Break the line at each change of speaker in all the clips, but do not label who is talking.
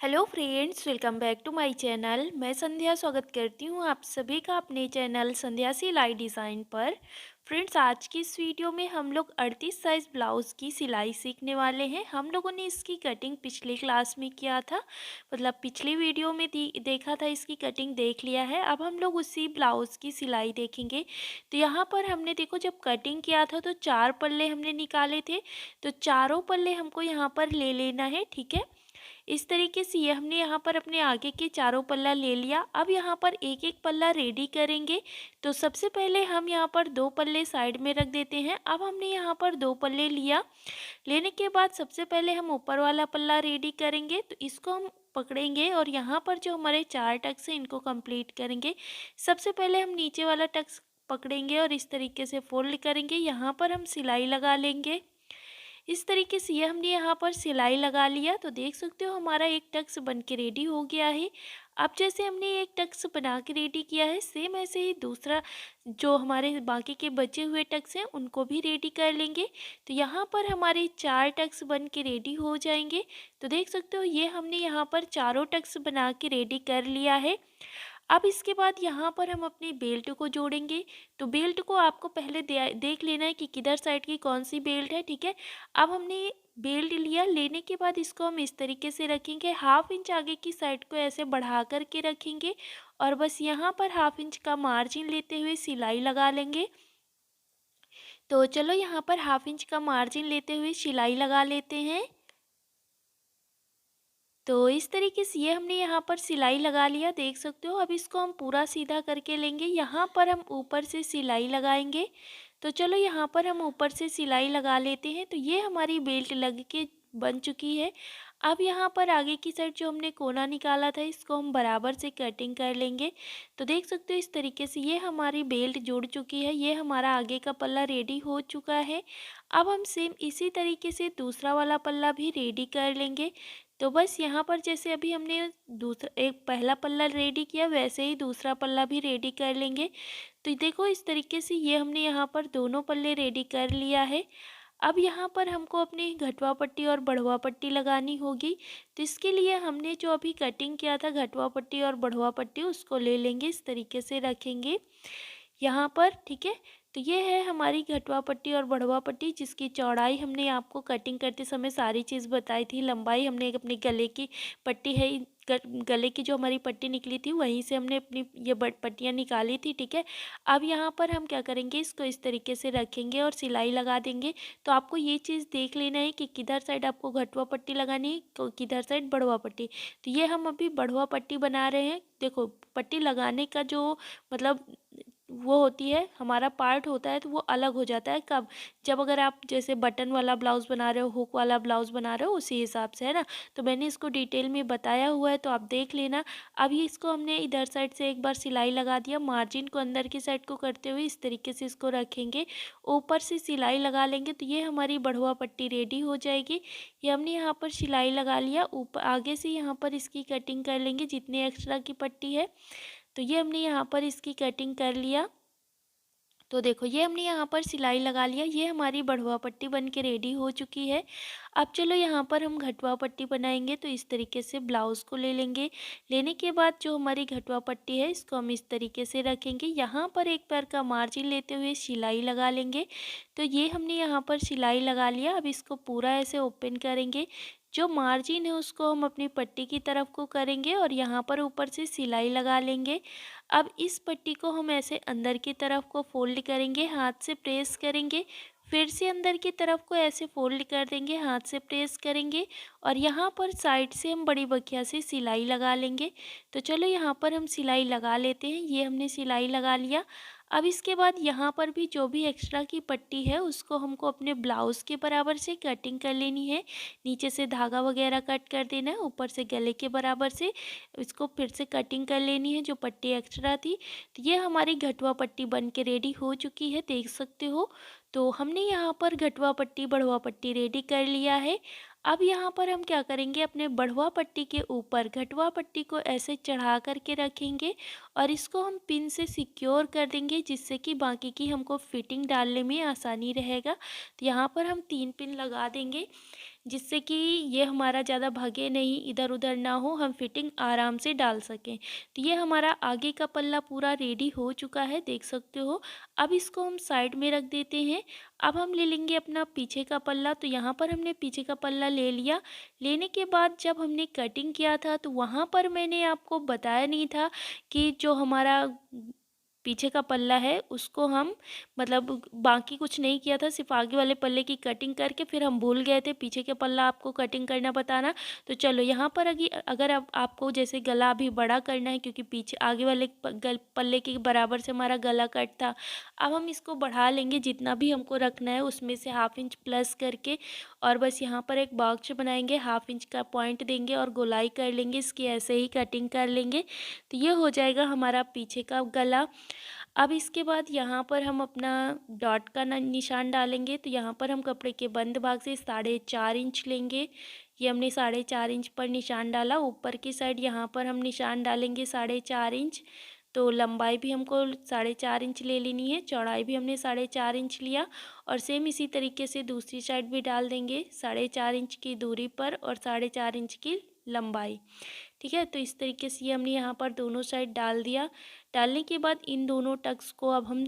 Hello friends, welcome back to my channel. मैं संध्या स्वागत करती हूँ आप सभी का अपने चैनल संध्या सिलाई डिज़ाइन पर। फ्रेंड्स, आज की इस वीडियो में हम लोग 38 साइज़ ब्लाउज़ की सिलाई सीखने वाले हैं। हम लोगों ने इसकी कटिंग पिछली क्लास में किया था, मतलब पिछली वीडियो में देखा था, इसकी कटिंग देख लिया है। अब हम लोग उसी ब्लाउज़ की सिलाई देखेंगे। तो यहाँ पर हमने देखो, जब कटिंग किया था तो 4 पल्ले हमने निकाले थे, तो चारों पल्ले हमको यहाँ पर ले लेना है। ठीक है, इस तरीके से ये हमने यहाँ पर अपने आगे के चारों पल्ला ले लिया। अब यहाँ पर एक एक पल्ला रेडी करेंगे। तो सबसे पहले हम यहाँ पर 2 पल्ले साइड में रख देते हैं। अब हमने यहाँ पर 2 पल्ले लिया। लेने के बाद सबसे पहले हम ऊपर वाला पल्ला रेडी करेंगे, तो इसको हम पकड़ेंगे और यहाँ पर जो हमारे 4 टक्स हैं इनको कंप्लीट करेंगे। सबसे पहले हम नीचे वाला टक्स पकड़ेंगे और इस तरीके से फोल्ड करेंगे। यहाँ पर हम सिलाई लगा लेंगे। इस तरीके से ये हमने यहाँ पर सिलाई लगा लिया। तो देख सकते हो हमारा एक टक्स बन के रेडी हो गया है। अब जैसे हमने एक टक्स बना के रेडी किया है, सेम ऐसे ही दूसरा जो हमारे बाकी के बचे हुए टक्स हैं उनको भी रेडी कर लेंगे। तो यहाँ पर हमारे 4 टक्स बन के रेडी हो जाएंगे। तो देख सकते हो ये हमने यहाँ पर चारों टक्स बना के रेडी कर लिया है। अब इसके बाद यहाँ पर हम अपनी बेल्ट को जोड़ेंगे। तो बेल्ट को आपको पहले देख लेना है कि किधर साइड की कौन सी बेल्ट है। ठीक है, अब हमने बेल्ट लिया। लेने के बाद इसको हम इस तरीके से रखेंगे, हाफ इंच आगे की साइड को ऐसे बढ़ा करके रखेंगे और बस यहाँ पर हाफ इंच का मार्जिन लेते हुए सिलाई लगा लेंगे। तो चलो यहाँ पर हाफ इंच का मार्जिन लेते हुए सिलाई लगा लेते हैं। तो इस तरीके से ये हमने यहाँ पर सिलाई लगा लिया, देख सकते हो। अब इसको हम पूरा सीधा करके लेंगे। यहाँ पर हम ऊपर से सिलाई लगाएंगे। तो चलो यहाँ पर हम ऊपर से सिलाई लगा लेते हैं। तो ये हमारी बेल्ट लग के बन चुकी है। अब यहाँ पर आगे की साइड जो हमने कोना निकाला था इसको हम बराबर से कटिंग कर लेंगे। तो देख सकते हो इस तरीके से ये हमारी बेल्ट जुड़ चुकी है। ये हमारा आगे का पल्ला रेडी हो चुका है। अब हम सेम इसी तरीके से दूसरा वाला पल्ला भी रेडी कर लेंगे। तो बस यहाँ पर जैसे अभी हमने दूसरा एक पहला पल्ला रेडी किया, वैसे ही दूसरा पल्ला भी रेडी कर लेंगे। तो देखो इस तरीके से ये हमने यहाँ पर दोनों पल्ले रेडी कर लिया है। अब यहाँ पर हमको अपनी घटवा पट्टी और बढ़वा पट्टी लगानी होगी। तो इसके लिए हमने जो अभी कटिंग किया था घटवा पट्टी और बढ़वा पट्टी, उसको ले लेंगे, इस तरीके से रखेंगे यहाँ पर। ठीक है, तो ये है हमारी घटवा पट्टी और बढ़वा पट्टी, जिसकी चौड़ाई हमने आपको कटिंग करते समय सारी चीज़ बताई थी। लंबाई हमने अपने गले की पट्टी है, गले की जो हमारी पट्टी निकली थी वहीं से हमने अपनी ये पट्टियाँ निकाली थी। ठीक है, अब यहाँ पर हम क्या करेंगे, इसको इस तरीके से रखेंगे और सिलाई लगा देंगे। तो आपको ये चीज़ देख लेना है कि किधर साइड आपको घटवा पट्टी लगानी है, किधर साइड बढ़वा पट्टी। तो ये हम अभी बढ़वा पट्टी बना रहे हैं। देखो पट्टी लगाने का जो मतलब वो होती है, हमारा पार्ट होता है, तो वो अलग हो जाता है कब, जब अगर आप जैसे बटन वाला ब्लाउज़ बना रहे हो, हुक वाला ब्लाउज़ बना रहे हो, उसी हिसाब से, है ना। तो मैंने इसको डिटेल में बताया हुआ है, तो आप देख लेना। अभी इसको हमने इधर साइड से एक बार सिलाई लगा दिया, मार्जिन को अंदर की साइड को करते हुए इस तरीके से इसको रखेंगे, ऊपर से सिलाई लगा लेंगे। तो ये हमारी बढ़वा पट्टी रेडी हो जाएगी। ये हमने यहाँ पर सिलाई लगा लिया, ऊपर आगे से यहाँ पर इसकी कटिंग कर लेंगे जितनी एक्स्ट्रा की पट्टी है। तो ये हमने यहाँ पर इसकी कटिंग कर लिया। तो देखो ये हमने यहाँ पर सिलाई लगा लिया, ये हमारी बढ़वा पट्टी बन के रेडी हो चुकी है। अब चलो यहाँ पर हम घटवा पट्टी बनाएंगे। तो इस तरीके से ब्लाउज़ को ले लेंगे। लेने के बाद जो हमारी घटवा पट्टी है इसको हम इस तरीके से रखेंगे। यहाँ पर एक पैर का मार्जिन लेते हुए सिलाई लगा लेंगे। तो ये हमने यहाँ पर सिलाई लगा लिया। अब इसको पूरा ऐसे ओपन करेंगे। जो मार्जिन है उसको हम अपनी पट्टी की तरफ को करेंगे और यहाँ पर ऊपर से सिलाई लगा लेंगे। अब इस पट्टी को हम ऐसे अंदर की तरफ को फोल्ड करेंगे, हाथ से प्रेस करेंगे, फिर से अंदर की तरफ को ऐसे फोल्ड कर देंगे, हाथ से प्रेस करेंगे और यहाँ पर साइड से हम बड़ी बखिया से सिलाई लगा लेंगे। तो चलो यहाँ पर हम सिलाई लगा लेते हैं। ये हमने सिलाई लगा लिया। अब इसके बाद यहाँ पर भी जो भी एक्स्ट्रा की पट्टी है उसको हमको अपने ब्लाउज़ के बराबर से कटिंग कर लेनी है। नीचे से धागा वगैरह कट कर देना है, ऊपर से गले के बराबर से इसको फिर से कटिंग कर लेनी है जो पट्टी एक्स्ट्रा थी। तो ये हमारी घटवा पट्टी बन के रेडी हो चुकी है, देख सकते हो। तो हमने यहाँ पर घटवा पट्टी बढ़वा पट्टी रेडी कर लिया है। अब यहाँ पर हम क्या करेंगे, अपने बढ़वा पट्टी के ऊपर घटवा पट्टी को ऐसे चढ़ा करके रखेंगे और इसको हम पिन से सिक्योर कर देंगे, जिससे कि बाकी की हमको फिटिंग डालने में आसानी रहेगा। तो यहाँ पर हम 3 पिन लगा देंगे। जिससे कि ये हमारा ज़्यादा भगे नहीं, इधर उधर ना हो, हम फिटिंग आराम से डाल सकें। तो ये हमारा आगे का पल्ला पूरा रेडी हो चुका है, देख सकते हो। अब इसको हम साइड में रख देते हैं। अब हम ले लेंगे अपना पीछे का पल्ला। तो यहाँ पर हमने पीछे का पल्ला ले लिया। लेने के बाद जब हमने कटिंग किया था तो वहाँ पर मैंने आपको बताया नहीं था कि जो हमारा पीछे का पल्ला है उसको हम मतलब बाकी कुछ नहीं किया था, सिर्फ आगे वाले पल्ले की कटिंग करके फिर हम भूल गए थे पीछे के पल्ला आपको कटिंग करना बताना। तो चलो यहाँ पर अगर अब आपको जैसे गला अभी बड़ा करना है, क्योंकि पीछे आगे वाले पल्ले के बराबर से हमारा गला कट था। अब हम इसको बढ़ा लेंगे जितना भी हमको रखना है उसमें से ½ इंच प्लस करके, और बस यहाँ पर एक बॉक्स बनाएंगे, ½ इंच का पॉइंट देंगे और गोलाई कर लेंगे, इसकी ऐसे ही कटिंग कर लेंगे। तो ये हो जाएगा हमारा पीछे का गला। अब इसके बाद यहाँ पर हम अपना डॉट का निशान डालेंगे। तो यहाँ पर हम कपड़े के बंद भाग से 4.5 इंच लेंगे। ये हमने 4.5 इंच पर निशान डाला। ऊपर की साइड यहाँ पर हम निशान डालेंगे 4.5 इंच। तो लंबाई भी हमको 4.5 इंच ले लेनी है, चौड़ाई भी हमने 4.5 इंच लिया, और सेम इसी तरीके से दूसरी साइड भी डाल देंगे 4.5 इंच की दूरी पर और 4.5 इंच की लंबाई। ठीक है, तो इस तरीके से ये हमने यहाँ पर दोनों साइड डाल दिया। डालने के बाद इन दोनों टक्स को अब हम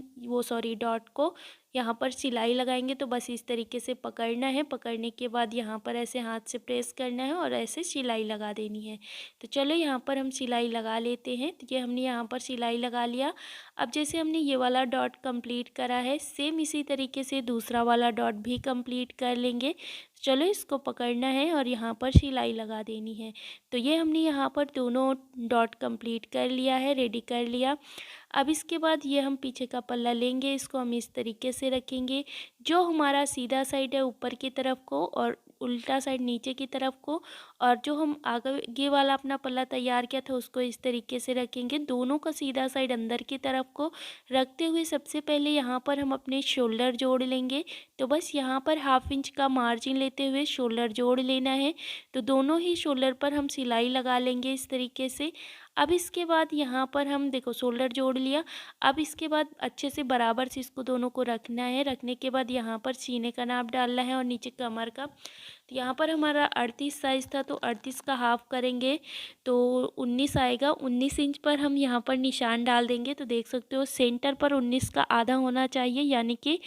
डॉट को यहाँ पर सिलाई लगाएंगे। तो बस इस तरीके से पकड़ना है, पकड़ने के बाद यहाँ पर ऐसे हाथ से प्रेस करना है और ऐसे सिलाई लगा देनी है। तो चलो यहाँ पर हम सिलाई लगा लेते हैं। तो ये हमने यहाँ पर सिलाई लगा लिया। अब जैसे हमने ये वाला डॉट कंप्लीट करा है, सेम इसी तरीके से दूसरा वाला डॉट भी कंप्लीट कर लेंगे। चलो इसको पकड़ना है और यहाँ पर सिलाई लगा देनी है। तो ये हमने यहाँ पर दोनों डॉट कंप्लीट कर लिया है, रेडी कर लिया। अब इसके बाद ये हम पीछे का पल्ला लेंगे, इसको हम इस तरीके से रखेंगे। जो हमारा सीधा साइड है ऊपर की तरफ को और उल्टा साइड नीचे की तरफ को, और जो हम आगे वाला अपना पल्ला तैयार किया था उसको इस तरीके से रखेंगे। दोनों का सीधा साइड अंदर की तरफ को रखते हुए सबसे पहले यहाँ पर हम अपने शोल्डर जोड़ लेंगे। तो बस यहाँ पर ½ इंच का मार्जिन लेते हुए शोल्डर जोड़ लेना है। तो दोनों ही शोल्डर पर हम सिलाई लगा लेंगे इस तरीके से। अब इसके बाद यहाँ पर हम देखो शोल्डर जोड़ लिया। अब इसके बाद अच्छे से बराबर से इसको दोनों को रखना है। रखने के बाद यहाँ पर सीने का नाप डालना है और नीचे कमर का। तो यहाँ पर हमारा 38 साइज़ था, तो 38 का हाफ करेंगे तो 19 आएगा। 19 इंच पर हम यहाँ पर निशान डाल देंगे। तो देख सकते हो सेंटर पर 19 का आधा होना चाहिए, यानी कि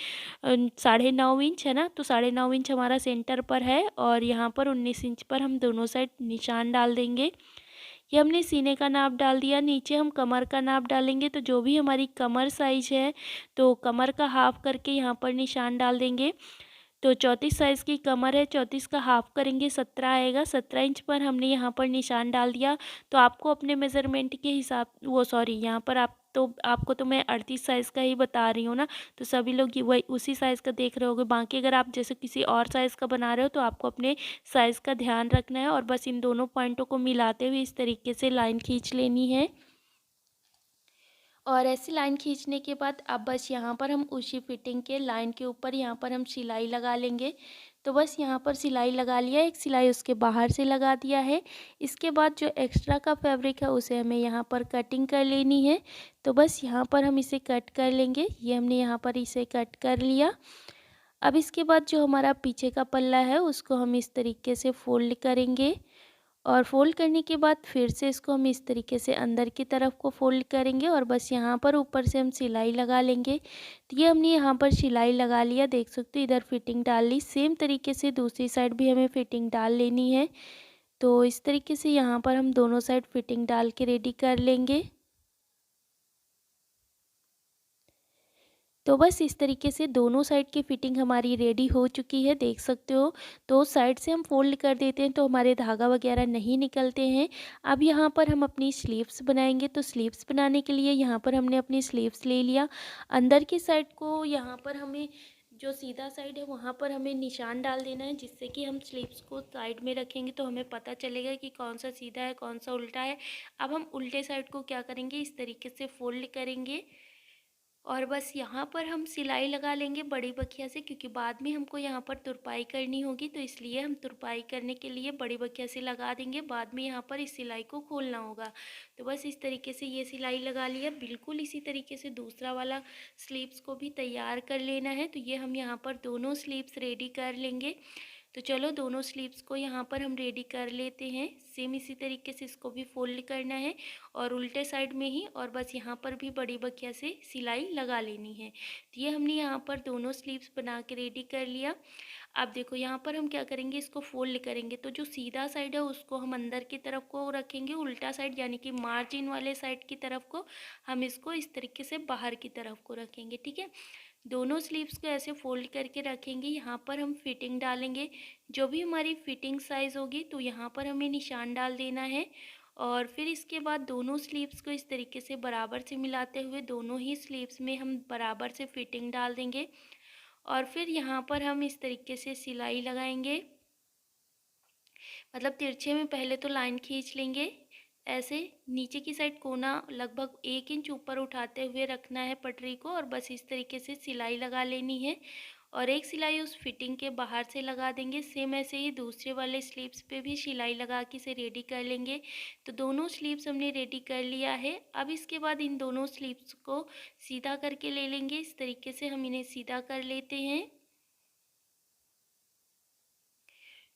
9.5 इंच है ना। तो 9.5 इंच हमारा सेंटर पर है और यहाँ पर 19 इंच पर हम दोनों साइड निशान डाल देंगे। ये हमने सीने का नाप डाल दिया। नीचे हम कमर का नाप डालेंगे। तो जो भी हमारी कमर साइज़ है तो कमर का हाफ करके यहाँ पर निशान डाल देंगे। तो 34 साइज़ की कमर है, 34 का हाफ करेंगे 17 आएगा। 17 इंच पर हमने यहाँ पर निशान डाल दिया। तो आपको अपने मेज़रमेंट के हिसाब यहाँ पर आपको तो मैं 38 साइज़ का ही बता रही हूँ ना, तो सभी लोग ये वही उसी साइज़ का देख रहे होंगे। बाकी अगर आप जैसे किसी और साइज़ का बना रहे हो तो आपको अपने साइज़ का ध्यान रखना है, और बस इन दोनों पॉइंटों को मिलाते हुए इस तरीके से लाइन खींच लेनी है। और ऐसी लाइन खींचने के बाद अब बस यहाँ पर हम उसी फिटिंग के लाइन के ऊपर यहाँ पर हम सिलाई लगा लेंगे। तो बस यहाँ पर सिलाई लगा लिया, एक सिलाई उसके बाहर से लगा दिया है। इसके बाद जो एक्स्ट्रा का फैब्रिक है उसे हमें यहाँ पर कटिंग कर लेनी है। तो बस यहाँ पर हम इसे कट कर लेंगे। ये हमने यहाँ पर इसे कट कर लिया। अब इसके बाद जो हमारा पीछे का पल्ला है उसको हम इस तरीके से फोल्ड करेंगे, और फोल्ड करने के बाद फिर से इसको हम इस तरीके से अंदर की तरफ को फोल्ड करेंगे और बस यहाँ पर ऊपर से हम सिलाई लगा लेंगे। तो ये हमने यहाँ पर सिलाई लगा लिया, देख सकते हो इधर फिटिंग डाल ली। सेम तरीके से दूसरी साइड भी हमें फिटिंग डाल लेनी है। तो इस तरीके से यहाँ पर हम दोनों साइड फिटिंग डाल के रेडी कर लेंगे। तो बस इस तरीके से दोनों साइड की फिटिंग हमारी रेडी हो चुकी है, देख सकते हो। तो साइड से हम फोल्ड कर देते हैं तो हमारे धागा वगैरह नहीं निकलते हैं। अब यहाँ पर हम अपनी स्लीव्स बनाएंगे। तो स्लीव्स बनाने के लिए यहाँ पर हमने अपनी स्लीव्स ले लिया। अंदर की साइड को यहाँ पर हमें जो सीधा साइड है वहाँ पर हमें निशान डाल देना है, जिससे कि हम स्लीव्स को साइड में रखेंगे तो हमें पता चलेगा कि कौन सा सीधा है कौन सा उल्टा है। अब हम उल्टे साइड को क्या करेंगे, इस तरीके से फोल्ड करेंगे और बस यहाँ पर हम सिलाई लगा लेंगे बड़ी बखिया से, क्योंकि बाद में हमको यहाँ पर तुरपाई करनी होगी। तो इसलिए हम तुरपाई करने के लिए बड़ी बखिया से लगा देंगे, बाद में यहाँ पर इस सिलाई को खोलना होगा। तो बस इस तरीके से ये सिलाई लगा लिया। बिल्कुल इसी तरीके से दूसरा वाला स्लीव्स को भी तैयार कर लेना है। तो ये हम यहाँ पर दोनों स्लीव्स रेडी कर लेंगे। तो चलो दोनों स्लीव्स को यहाँ पर हम रेडी कर लेते हैं। सेम इसी तरीके से इसको भी फोल्ड करना है और उल्टे साइड में ही, और बस यहाँ पर भी बड़ी बकिया से सिलाई लगा लेनी है। तो ये हमने यहाँ पर दोनों स्लीव्स बना के रेडी कर लिया। अब देखो यहाँ पर हम क्या करेंगे, इसको फोल्ड करेंगे तो जो सीधा साइड है उसको हम अंदर की तरफ को रखेंगे, उल्टा साइड यानी कि मार्जिन वाले साइड की तरफ को हम इसको इस तरीके से बाहर की तरफ को रखेंगे। ठीक है, दोनों स्लीव्स को ऐसे फोल्ड करके रखेंगे। यहाँ पर हम फिटिंग डालेंगे, जो भी हमारी फिटिंग साइज़ होगी तो यहाँ पर हमें निशान डाल देना है। और फिर इसके बाद दोनों स्लीव्स को इस तरीके से बराबर से मिलाते हुए दोनों ही स्लीव्स में हम बराबर से फिटिंग डाल देंगे। और फिर यहाँ पर हम इस तरीके से सिलाई लगाएंगे, मतलब तिरछे में पहले तो लाइन खींच लेंगे। ऐसे नीचे की साइड कोना लगभग 1 इंच ऊपर उठाते हुए रखना है पटरी को, और बस इस तरीके से सिलाई लगा लेनी है। और एक सिलाई उस फिटिंग के बाहर से लगा देंगे। सेम ऐसे ही दूसरे वाले स्लीव्स पे भी सिलाई लगा के इसे रेडी कर लेंगे। तो दोनों स्लीव्स हमने रेडी कर लिया है। अब इसके बाद इन दोनों स्लीव्स को सीधा करके ले लेंगे। इस तरीके से हम इन्हें सीधा कर लेते हैं।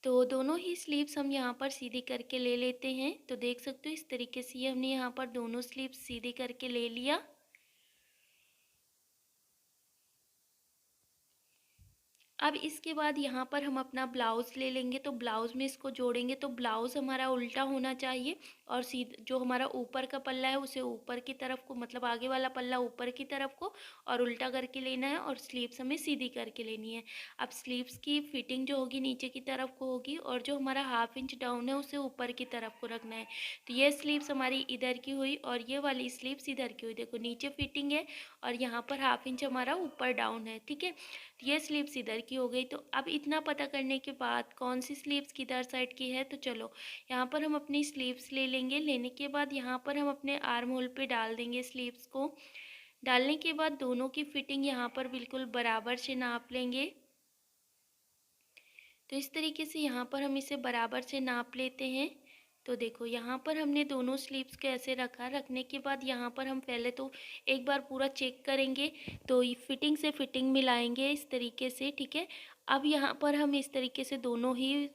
तो दोनों ही स्लीव्स हम यहाँ पर सीधी करके ले लेते हैं। तो देख सकते हो इस तरीके से ये हमने यहाँ पर दोनों स्लीव्स सीधी करके ले लिया। अब इसके बाद यहाँ पर हम अपना ब्लाउज़ ले लेंगे। तो ब्लाउज़ में इसको जोड़ेंगे तो ब्लाउज़ हमारा उल्टा होना चाहिए, और सीधा जो हमारा ऊपर का पल्ला है उसे ऊपर की तरफ को, मतलब आगे वाला पल्ला ऊपर की तरफ को और उल्टा करके लेना है, और स्लीव्स हमें सीधी करके लेनी है। अब स्लीव्स की फिटिंग जो होगी नीचे की तरफ को होगी, और जो हमारा 1/2 इंच डाउन है उसे ऊपर की तरफ को रखना है। तो ये स्लीव्स हमारी इधर की हुई और ये वाली स्लीव्स इधर की हुई। देखो नीचे फिटिंग है और यहाँ पर 1/2 इंच हमारा ऊपर डाउन है। ठीक है, ये स्लीव्स इधर की हो गई। तो अब इतना पता करने के बाद कौन सी स्लीव्स किधर साइड की है, तो चलो यहाँ पर हम अपनी स्लीव्स ले लेंगे। लेने के बाद यहाँ पर हम अपने आर्म होल पे डाल देंगे स्लीव्स को। डालने के बाद दोनों की फिटिंग यहाँ पर बिल्कुल बराबर से नाप लेंगे। तो इस तरीके से यहाँ पर हम इसे बराबर से नाप लेते हैं। तो देखो यहाँ पर हमने दोनों स्लीव्स को ऐसे रखा। रखने के बाद यहाँ पर हम पहले तो एक बार पूरा चेक करेंगे, तो ये फिटिंग से फिटिंग मिलाएंगे इस तरीके से। ठीक है, अब यहाँ पर हम इस तरीके से दोनों ही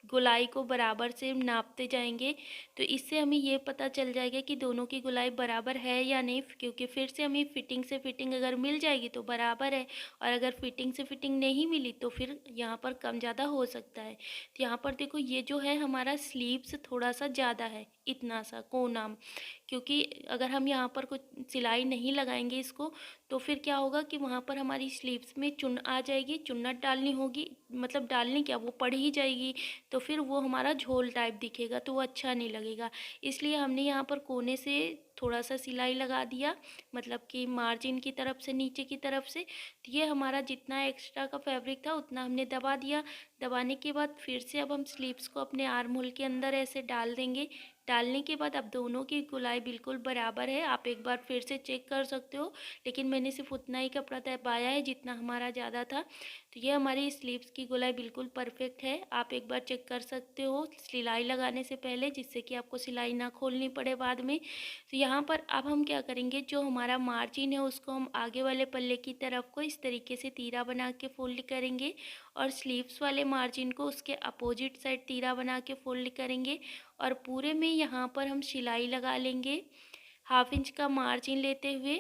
गोलाई को बराबर से नापते जाएंगे। तो इससे हमें ये पता चल जाएगा कि दोनों की गोलाई बराबर है या नहीं, क्योंकि फिर से हमें फिटिंग से फिटिंग अगर मिल जाएगी तो बराबर है, और अगर फिटिंग से फिटिंग नहीं मिली तो फिर यहाँ पर कम ज़्यादा हो सकता है। तो यहाँ पर देखो ये जो है हमारा स्लीव्स थोड़ा सा ज़्यादा है, इतना सा कोना, क्योंकि अगर हम यहाँ पर कुछ सिलाई नहीं लगाएंगे इसको तो फिर क्या होगा कि वहाँ पर हमारी स्लीव्स में चुन आ जाएगी, चुन्नट डालनी होगी, मतलब डालनी क्या, वो पड़ ही जाएगी। तो फिर वो हमारा झोल टाइप दिखेगा तो वो अच्छा नहीं लगेगा। इसलिए हमने यहाँ पर कोने से थोड़ा सा सिलाई लगा दिया, मतलब कि मार्जिन की तरफ से नीचे की तरफ से। तो ये हमारा जितना एक्स्ट्रा का फैब्रिक था उतना हमने दबा दिया। दबाने के बाद फिर से अब हम स्लीव्स को अपने आर्म होल के अंदर ऐसे डाल देंगे। डालने के बाद अब दोनों की गोलाई बिल्कुल बराबर है। आप एक बार फिर से चेक कर सकते हो, लेकिन मैंने सिर्फ उतना ही कपड़ा दबाया है जितना हमारा ज़्यादा था। तो ये हमारी स्लीव्स की गोलाई बिल्कुल परफेक्ट है। आप एक बार चेक कर सकते हो सिलाई लगाने से पहले, जिससे कि आपको सिलाई ना खोलनी पड़े बाद में। तो यहाँ पर अब हम क्या करेंगे, जो हमारा मार्जिन है उसको हम आगे वाले पल्ले की तरफ को इस तरीके से तीरा बना के फोल्ड करेंगे, और स्लीव्स वाले मार्जिन को उसके अपोजिट साइड तीरा बना के फोल्ड करेंगे, और पूरे में यहाँ पर हम सिलाई लगा लेंगे 1/2 इंच का मार्जिन लेते हुए।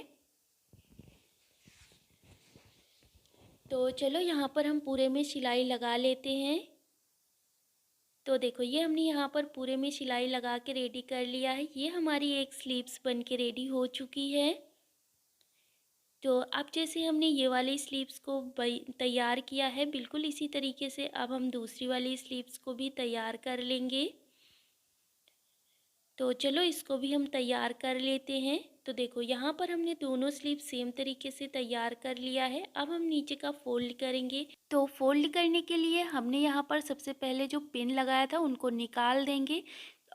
तो चलो यहाँ पर हम पूरे में सिलाई लगा लेते हैं। तो देखो ये हमने यहाँ पर पूरे में सिलाई लगा के रेडी कर लिया है। ये हमारी एक स्लीव्स बन के रेडी हो चुकी है। तो अब जैसे हमने ये वाली स्लीव्स को तैयार किया है, बिल्कुल इसी तरीके से अब हम दूसरी वाली स्लीव्स को भी तैयार कर लेंगे। तो चलो इसको भी हम तैयार कर लेते हैं। तो देखो यहाँ पर हमने दोनों स्लीव सेम तरीके से तैयार कर लिया है। अब हम नीचे का फोल्ड करेंगे। तो फोल्ड करने के लिए हमने यहाँ पर सबसे पहले जो पिन लगाया था उनको निकाल देंगे,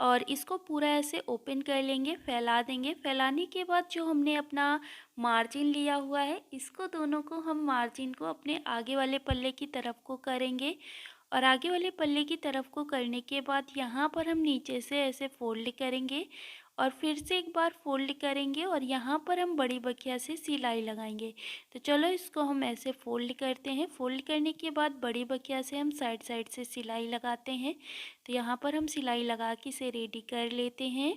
और इसको पूरा ऐसे ओपन कर लेंगे, फैला देंगे। फैलाने के बाद जो हमने अपना मार्जिन लिया हुआ है, इसको दोनों को हम मार्जिन को अपने आगे वाले पल्ले की तरफ को करेंगे, और आगे वाले पल्ले की तरफ को करने के बाद यहाँ पर हम नीचे से ऐसे फोल्ड करेंगे, और फिर से एक बार फोल्ड करेंगे और यहाँ पर हम बड़ी बखिया से सिलाई लगाएंगे। तो चलो इसको हम ऐसे फोल्ड करते हैं। फोल्ड करने के बाद बड़ी बखिया से हम साइड साइड से सिलाई लगाते हैं। तो यहाँ पर हम सिलाई लगा के इसे रेडी कर लेते हैं।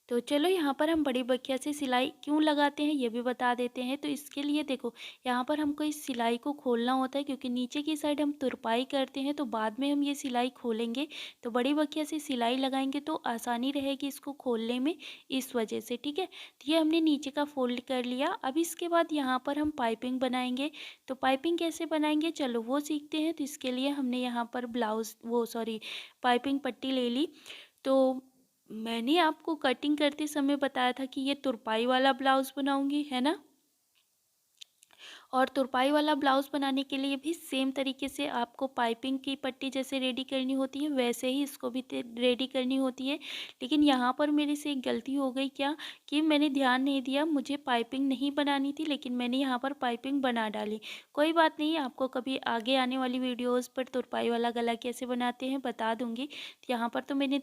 तो चलो यहाँ पर हम बड़ी बखिया से सिलाई क्यों लगाते हैं ये भी बता देते हैं। तो इसके लिए देखो, यहाँ पर हमको इस सिलाई को खोलना होता है, क्योंकि नीचे की साइड हम तुरपाई करते हैं तो बाद में हम ये सिलाई खोलेंगे। तो बड़ी बखिया से सिलाई लगाएंगे तो आसानी रहेगी इसको खोलने में, इस वजह से। ठीक है, तो ये हमने नीचे का फोल्ड कर लिया। अब इसके बाद यहाँ पर हम पाइपिंग बनाएंगे। तो पाइपिंग कैसे बनाएंगे चलो वो सीखते हैं। तो इसके लिए हमने यहाँ पर पाइपिंग पट्टी ले ली। तो मैंने आपको कटिंग करते समय बताया था कि ये तुरपाई वाला ब्लाउज़ बनाऊंगी, है ना। और तुरपाई वाला ब्लाउज़ बनाने के लिए भी सेम तरीके से आपको पाइपिंग की पट्टी जैसे रेडी करनी होती है, वैसे ही इसको भी रेडी करनी होती है। लेकिन यहाँ पर मेरे से एक गलती हो गई, क्या कि मैंने ध्यान नहीं दिया, मुझे पाइपिंग नहीं बनानी थी, लेकिन मैंने यहाँ पर पाइपिंग बना डाली। कोई बात नहीं, आपको कभी आगे आने वाली वीडियोज़ पर तुरपाई वाला गला कैसे बनाते हैं बता दूँगी। यहाँ पर तो मैंने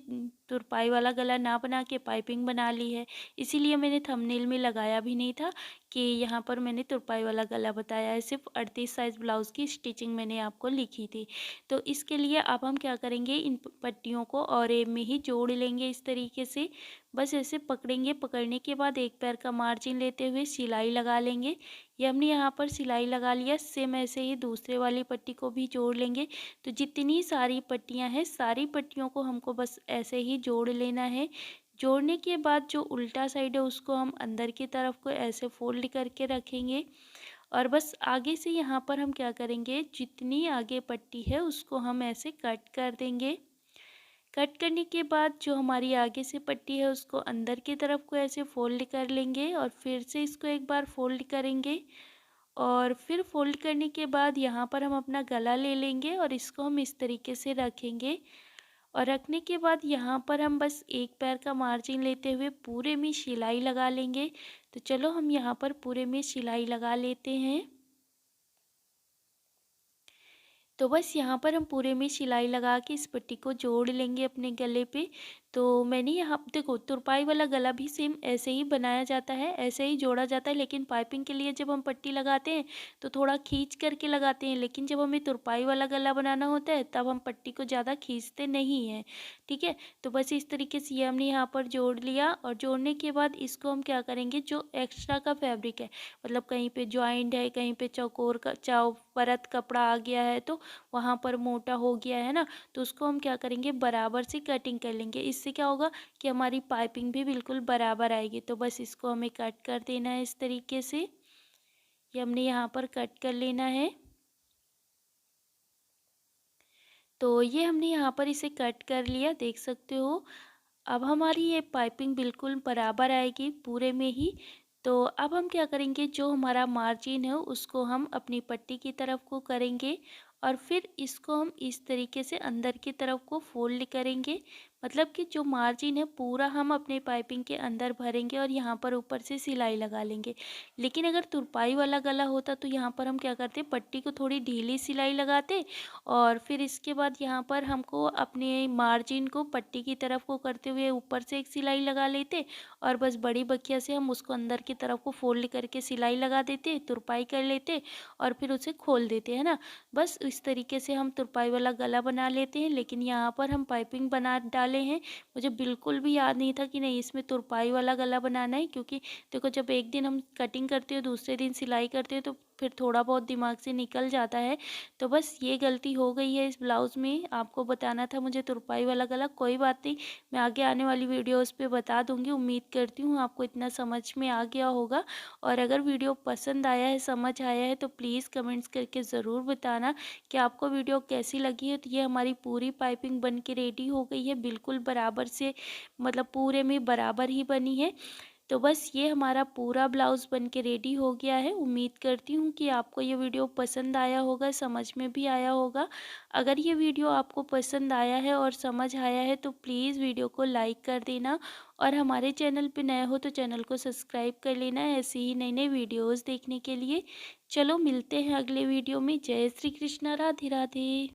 तुरपाई वाला गला ना बना के पाइपिंग बना ली है, इसीलिए मैंने थंबनेल में लगाया भी नहीं था कि यहाँ पर मैंने तुरपाई वाला गला बताया है। सिर्फ 38 साइज़ ब्लाउज़ की स्टिचिंग मैंने आपको लिखी थी। तो इसके लिए अब हम क्या करेंगे, इन पट्टियों को और में ही जोड़ लेंगे इस तरीके से। बस ऐसे पकड़ेंगे, पकड़ने के बाद एक पैर का मार्जिन लेते हुए सिलाई लगा लेंगे। ये हमने यहाँ पर सिलाई लगा लिया। सेम ऐसे ही दूसरे वाली पट्टी को भी जोड़ लेंगे। तो जितनी सारी पट्टियाँ हैं, सारी पट्टियों को हमको बस ऐसे ही जोड़ लेना है। जोड़ने के बाद जो उल्टा साइड है उसको हम अंदर की तरफ को ऐसे फोल्ड करके रखेंगे। और बस आगे से यहाँ पर हम क्या करेंगे, जितनी आगे पट्टी है उसको हम ऐसे कट कर देंगे। कट करने के बाद जो हमारी आगे से पट्टी है उसको अंदर की तरफ को ऐसे फोल्ड कर लेंगे और फिर से इसको एक बार फोल्ड करेंगे। और फिर फोल्ड करने के बाद यहाँ पर हम अपना गला ले लेंगे और इसको हम इस तरीके से रखेंगे। और रखने के बाद यहाँ पर हम बस एक पैर का मार्जिन लेते हुए पूरे में सिलाई लगा लेंगे। तो चलो हम यहाँ पर पूरे में सिलाई लगा लेते हैं। तो बस यहाँ पर हम पूरे में सिलाई लगा के इस पट्टी को जोड़ लेंगे अपने गले पे। तो मैंने यहाँ देखो, तुरपाई वाला गला भी सेम ऐसे ही बनाया जाता है, ऐसे ही जोड़ा जाता है। लेकिन पाइपिंग के लिए जब हम पट्टी लगाते हैं तो थोड़ा खींच करके लगाते हैं, लेकिन जब हमें तुरपाई वाला गला बनाना होता है तब हम पट्टी को ज़्यादा खींचते नहीं हैं। ठीक है, तो बस इस तरीके से ये हमने यहाँ पर जोड़ लिया। और जोड़ने के बाद इसको हम क्या करेंगे, जो एक्स्ट्रा का फैब्रिक है, मतलब कहीं पे जॉइंट है, कहीं पे चौकोर का परत कपड़ा आ गया है, तो वहाँ पर मोटा हो गया है ना, तो उसको हम क्या करेंगे, बराबर से कटिंग कर लेंगे। इससे क्या होगा कि हमारी पाइपिंग भी बिल्कुल बराबर आएगी। तो बस इसको हमें कट कर देना है इस तरीके से। ये हमने यहाँ पर कट कर लेना है। तो ये हमने यहाँ पर इसे कट कर लिया, देख सकते हो। अब हमारी ये पाइपिंग बिल्कुल बराबर आएगी पूरे में ही। तो अब हम क्या करेंगे, जो हमारा मार्जिन है उसको हम अपनी पट्टी की तरफ को करेंगे और फिर इसको हम इस तरीके से अंदर की तरफ को फोल्ड करेंगे। मतलब कि जो मार्जिन है पूरा हम अपने पाइपिंग के अंदर भरेंगे और यहाँ पर ऊपर से सिलाई लगा लेंगे। लेकिन अगर तुरपाई वाला गला होता तो यहाँ पर हम क्या करते, पट्टी को थोड़ी ढीली सिलाई लगाते और फिर इसके बाद यहाँ पर हमको अपने मार्जिन को पट्टी की तरफ को करते हुए ऊपर से एक सिलाई लगा लेते और बस बड़ी बखिया से हम उसको अंदर की तरफ को फोल्ड करके सिलाई लगा देते, तुरपाई कर लेते और फिर उसे खोल देते, है ना। बस इस तरीके से हम तुरपाई वाला गला बना लेते हैं। लेकिन यहाँ पर हम पाइपिंग बना डाले हैं। मुझे बिल्कुल भी याद नहीं था कि नहीं इसमें तुरपाई वाला गला बनाना है, क्योंकि देखो जब एक दिन हम कटिंग करते हो दूसरे दिन सिलाई करते हो तो फिर थोड़ा बहुत दिमाग से निकल जाता है। तो बस ये गलती हो गई है इस ब्लाउज़ में, आपको बताना था मुझे तुरपाई वाला गला। कोई बात नहीं, मैं आगे आने वाली वीडियोस पे बता दूंगी। उम्मीद करती हूँ आपको इतना समझ में आ गया होगा। और अगर वीडियो पसंद आया है, समझ आया है, तो प्लीज़ कमेंट्स करके ज़रूर बताना कि आपको वीडियो कैसी लगी है। तो ये हमारी पूरी पाइपिंग बन के रेडी हो गई है, बिल्कुल बराबर से, मतलब पूरे में बराबर ही बनी है। तो बस ये हमारा पूरा ब्लाउज़ बन के रेडी हो गया है। उम्मीद करती हूँ कि आपको ये वीडियो पसंद आया होगा, समझ में भी आया होगा। अगर ये वीडियो आपको पसंद आया है और समझ आया है तो प्लीज़ वीडियो को लाइक कर देना और हमारे चैनल पे नए हो तो चैनल को सब्सक्राइब कर लेना है ऐसे ही नई नई वीडियोज़ देखने के लिए। चलो मिलते हैं अगले वीडियो में। जय श्री कृष्णा, राधे राधे।